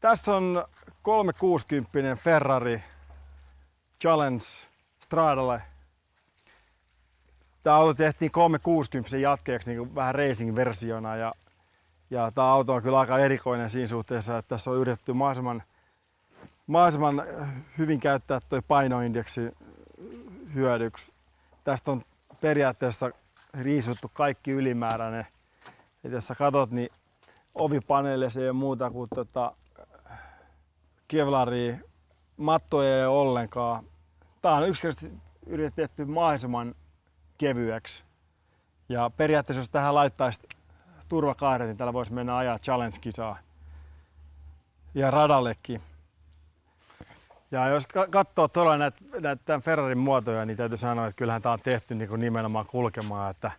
Tässä on 360 Ferrari Challenge Stradalle. Tämä auto tehtiin 360 jatkeeksi niin vähän racing-versiona ja tämä auto on kyllä aika erikoinen siinä suhteessa, että tässä on yritetty mahdollisimman hyvin käyttää tuo painoindeksi hyödyksi. Tästä on periaatteessa riisuttu kaikki ylimääräinen. Et jos sä katot, niin ovipaneeleissa ei ole muuta kuin kevlaria, mattoja ei ole ollenkaan. Tää on yksinkertaisesti yritetty mahdollisimman kevyeksi. Ja periaatteessa jos tähän laittaisi turvakaaret, niin täällä voisi mennä ajaa challenge-kisaa. Ja radallekin. Ja jos katsoo tuolla näitä Ferrarin muotoja, niin täytyy sanoa, että kyllähän tämä on tehty niin kuin nimenomaan kulkemaan. Että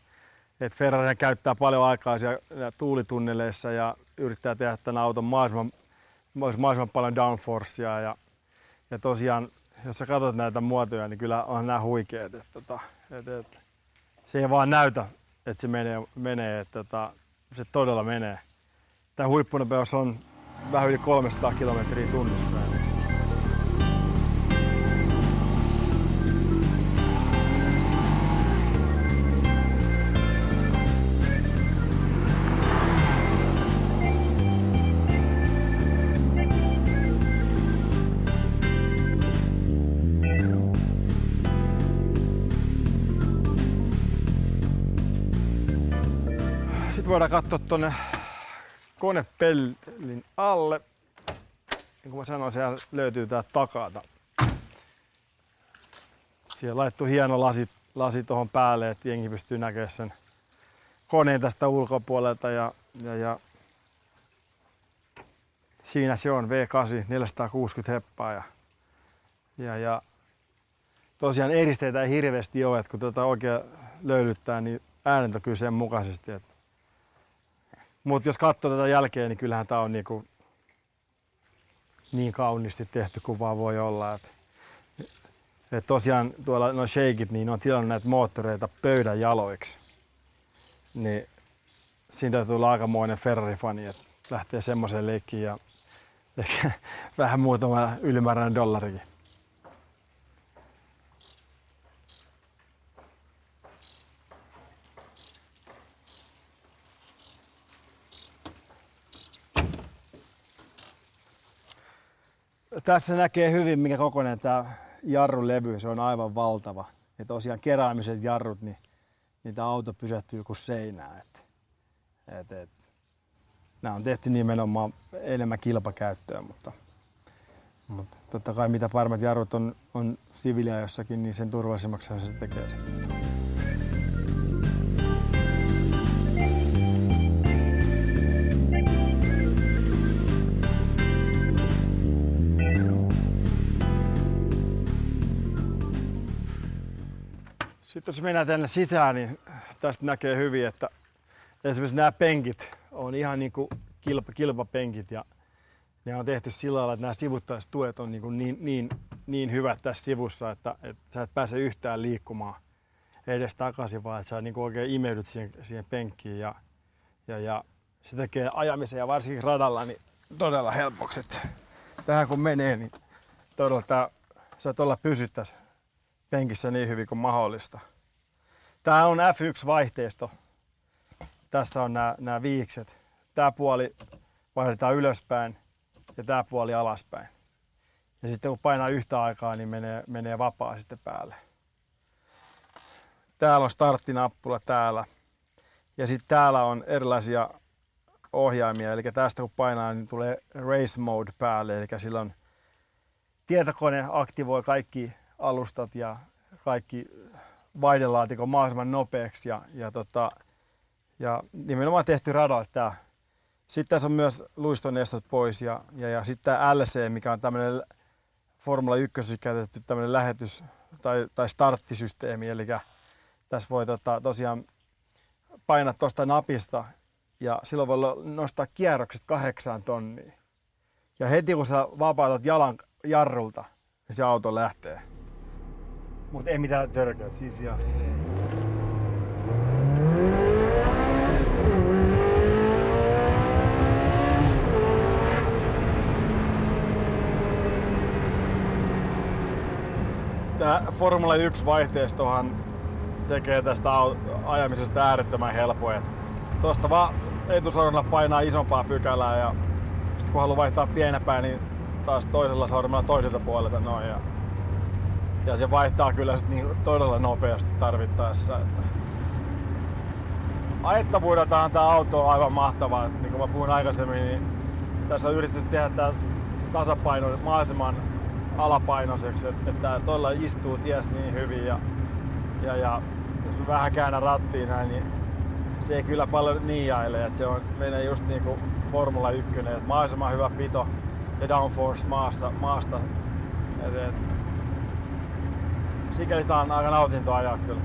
Ferrari käyttää paljon aikaa siellä tuulitunneleissa ja yrittää tehdä tämän auton mahdollisimman paljon downforcea. Ja tosiaan, jos sä katsot näitä muotoja, niin kyllä on nämä huikeat. Se ei vaan näytä, että se menee että se todella menee. Tämä huippunopeus on vähän yli 300 kilometriä tunnissa. Sitten voidaan katsoa tuonne konepellin alle. Niin kuin mä sanoin, siellä löytyy tää takata. Siellä laittu hieno lasi tuohon päälle, että jengi pystyy näkemään sen koneen tästä ulkopuolelta. Ja siinä se on V8, 460 heppaa. Ja tosiaan eristeitä ei hirveästi ole, että kun tätä oikein löylyttää, niin äänet on kyllä sen mukaisesti. Mutta jos katsoo tätä jälkeen, niin kyllähän tämä on niin kauniisti tehty kuin vaan voi olla. Et tosiaan tuolla nuo shakeit, niin ne on tilannut näitä moottoreita pöydän jaloiksi. Niin siinä täytyy olla aikamoinen Ferrari-fani, että lähtee semmoiseen leikkiin ja ehkä vähän muutama ylimääräinen dollarikin. Tässä näkee hyvin, mikä kokoinen tämä jarrulevy, se on aivan valtava. Ja tosiaan keräämiset jarrut, niin tämä auto pysähtyy kuin seinään. Nämä on tehty nimenomaan enemmän kilpakäyttöön, mutta totta kai mitä paremmat jarrut on siviiliä jossakin, niin sen turvallisemmaksi se tekee sen. Sitten jos mennään tänne sisään, niin tästä näkee hyvin, että esimerkiksi nämä penkit on ihan niin kuin kilpapenkit ja ne on tehty sillä lailla, että nämä sivuttaiset tuet on niin hyvät tässä sivussa, että sä et pääse yhtään liikkumaan edes takaisin, vaan että sä niin kuin oikein imeydyt siihen penkkiin ja se tekee ajamisen ja varsinkin radalla niin todella helpoksi. Tähän kun menee, niin todella sä tuolla pysyttäisi penkissä niin hyvin kuin mahdollista. Tämä on F1-vaihteisto. Tässä on nämä viikset. Tämä puoli vaihdetaan ylöspäin ja tämä puoli alaspäin. Ja sitten kun painaa yhtä aikaa, niin menee vapaa sitten päälle. Täällä on starttinappula täällä. Ja sitten täällä on erilaisia ohjaimia. Eli tästä kun painaa, niin tulee race mode päälle. Eli silloin tietokone aktivoi kaikki alustat ja kaikki vaihdelaatikon mahdollisimman nopeaksi ja nimenomaan tehty radalle tää. Sitten tässä on myös luistonestot pois ja sitten tämä LC, mikä on tämmöinen Formula 1 käytetty tämmöinen lähetys tai starttisysteemi, eli tässä voi tosiaan painaa tuosta napista ja silloin voi nostaa kierrokset 8 tonnia. Ja heti kun sä vapautat jalan jarrulta, niin se auto lähtee. Mutta ei mitään törkeä, siis ihan. Formula 1 vaihteistohan tekee tästä ajamisesta äärettömän helpoa. Tuosta vaan etusormella painaa isompaa pykälää ja sitten kun haluaa vaihtaa pienempää, niin taas toisella sormella toiselta puolelta noin. Ja se vaihtaa kyllä sit niin todella nopeasti tarvittaessa. Ajettavuudeltaan tämä auto on aivan mahtavaa. Niin kuin mä puhuin aikaisemmin, niin tässä on yritetty tehdä tämä tasapaino mahdollisimman alapainoiseksi, että todella istuu ties niin hyvin ja jos mä vähän käännän rattiin näin, niin se ei kyllä paljon niiaile, että se menee just niin kuin Formula 1, että mahdollisimman hyvä pito ja downforce maasta. Sikäli tää on aika nautintoa ajaa kyllä.